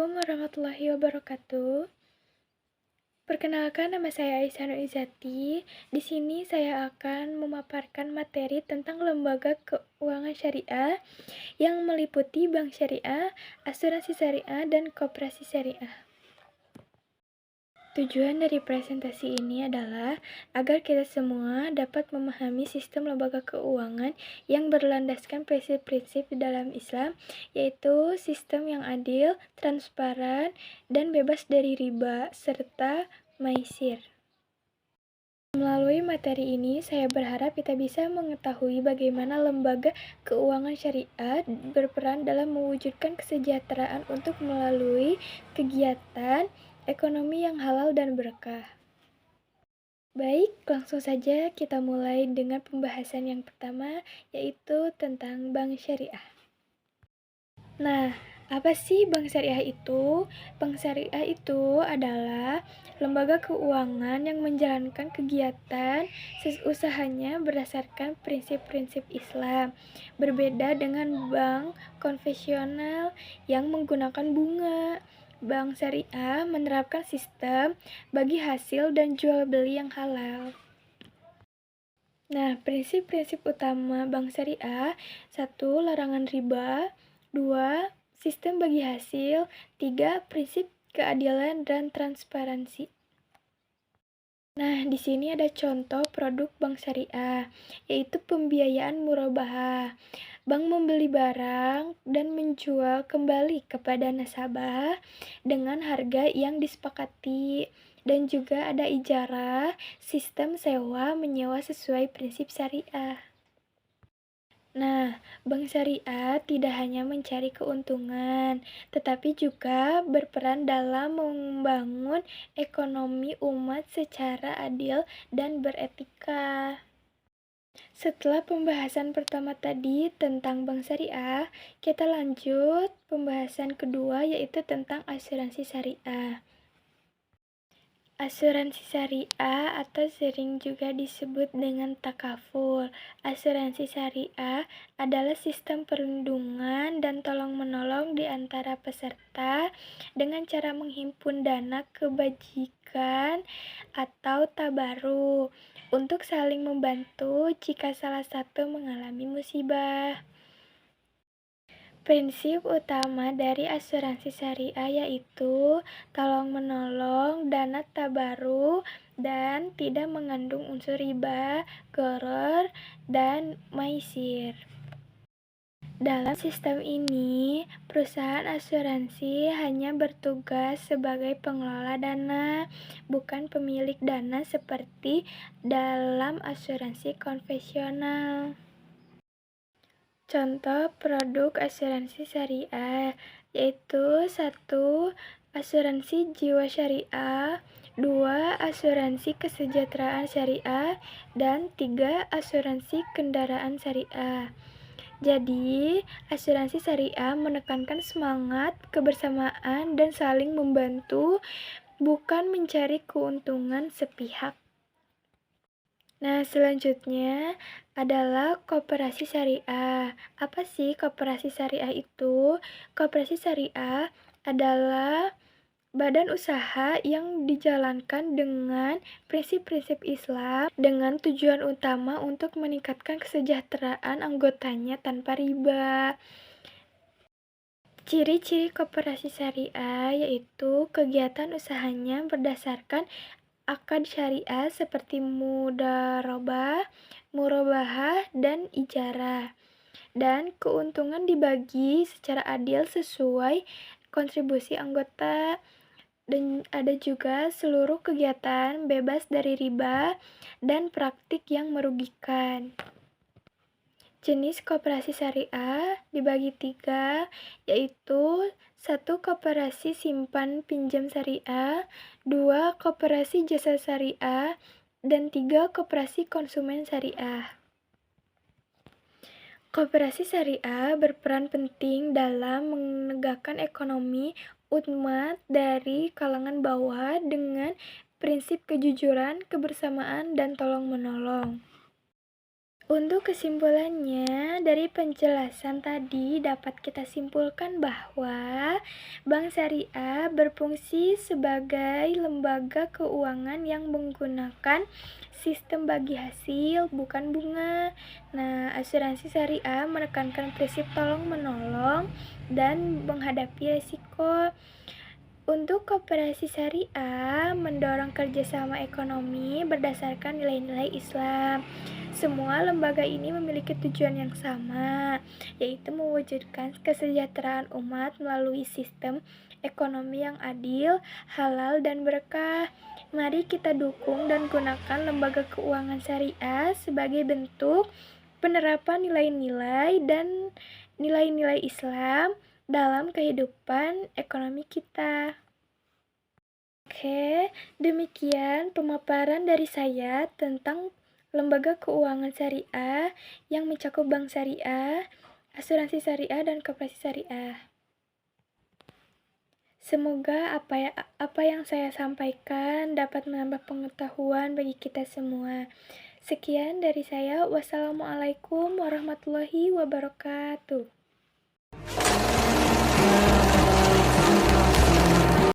Assalamualaikum warahmatullahi wabarakatuh. Perkenalkan, nama saya Aisyah Nur Izati. Di sini saya akan memaparkan materi tentang lembaga keuangan syariah yang meliputi bank syariah, asuransi syariah, dan koperasi syariah. Tujuan dari presentasi ini adalah agar kita semua dapat memahami sistem lembaga keuangan yang berlandaskan prinsip-prinsip di dalam Islam, yaitu sistem yang adil, transparan, dan bebas dari riba, serta maisir. Melalui materi ini, saya berharap kita bisa mengetahui bagaimana lembaga keuangan syariah berperan dalam mewujudkan kesejahteraan untuk melalui kegiatan ekonomi yang halal dan berkah. Baik, langsung saja kita mulai dengan pembahasan yang pertama, yaitu tentang bank syariah. Nah, apa sih bank syariah itu? Bank syariah itu adalah lembaga keuangan yang menjalankan kegiatan usahanya berdasarkan prinsip-prinsip Islam. Berbeda dengan bank konvensional yang menggunakan bunga. Bank syariah menerapkan sistem bagi hasil dan jual beli yang halal. Nah, prinsip-prinsip utama bank syariah: 1. Larangan riba. 2. Sistem bagi hasil. 3. Prinsip keadilan dan transparansi. Nah, di sini ada contoh produk bank syariah, yaitu pembiayaan murabahah. Bank membeli barang dan menjual kembali kepada nasabah dengan harga yang disepakati. Dan juga ada ijarah, sistem sewa menyewa sesuai prinsip syariah. Nah, bank syariah tidak hanya mencari keuntungan, tetapi juga berperan dalam membangun ekonomi umat secara adil dan beretika. Setelah pembahasan pertama tadi tentang bank syariah, kita lanjut pembahasan kedua, yaitu tentang asuransi syariah. Asuransi syariah atau sering juga disebut dengan takaful. Asuransi syariah adalah sistem perlindungan dan tolong-menolong di antara peserta dengan cara menghimpun dana kebajikan atau tabaruk untuk saling membantu jika salah satu mengalami musibah. Prinsip utama dari asuransi syariah yaitu tolong-menolong, dana tabaruk, dan tidak mengandung unsur riba, gharar, dan maisir. Dalam sistem ini, perusahaan asuransi hanya bertugas sebagai pengelola dana, bukan pemilik dana seperti dalam asuransi konvensional. Contoh produk asuransi syariah yaitu 1. Asuransi jiwa syariah, 2. Asuransi kesejahteraan syariah, dan 3. Asuransi kendaraan syariah. Jadi, asuransi syariah menekankan semangat kebersamaan dan saling membantu, bukan mencari keuntungan sepihak. Nah, selanjutnya adalah koperasi syariah. Apa sih koperasi syariah itu? Koperasi syariah adalah badan usaha yang dijalankan dengan prinsip-prinsip Islam dengan tujuan utama untuk meningkatkan kesejahteraan anggotanya tanpa riba. Ciri-ciri koperasi syariah yaitu kegiatan usahanya berdasarkan akad syariah seperti mudharabah, murabahah, dan ijarah. Dan keuntungan dibagi secara adil sesuai kontribusi anggota. Dan ada juga seluruh kegiatan bebas dari riba dan praktik yang merugikan. Jenis koperasi syariah dibagi 3, yaitu 1. Koperasi simpan pinjam syariah, 2. Koperasi jasa syariah, dan 3. Koperasi konsumen syariah. Koperasi syariah berperan penting dalam menegakkan ekonomi umat dari kalangan bawah dengan prinsip kejujuran, kebersamaan, dan tolong-menolong. Untuk kesimpulannya, dari penjelasan tadi dapat kita simpulkan bahwa Bank Syariah berfungsi sebagai lembaga keuangan yang menggunakan sistem bagi hasil, bukan bunga. Nah, asuransi syariah menekankan prinsip tolong-menolong dan menghadapi risiko. Untuk koperasi syariah mendorong kerjasama ekonomi berdasarkan nilai-nilai Islam. Semua lembaga ini memiliki tujuan yang sama, yaitu mewujudkan kesejahteraan umat melalui sistem ekonomi yang adil, halal, dan berkah. Mari kita dukung dan gunakan lembaga keuangan syariah sebagai bentuk penerapan nilai-nilai dan nilai-nilai Islam dalam kehidupan ekonomi kita. Oke, demikian pemaparan dari saya tentang lembaga keuangan syariah yang mencakup bank syariah, asuransi syariah, dan koperasi syariah. Semoga apa yang saya sampaikan dapat menambah pengetahuan bagi kita semua. Sekian dari saya. Wassalamualaikum warahmatullahi wabarakatuh.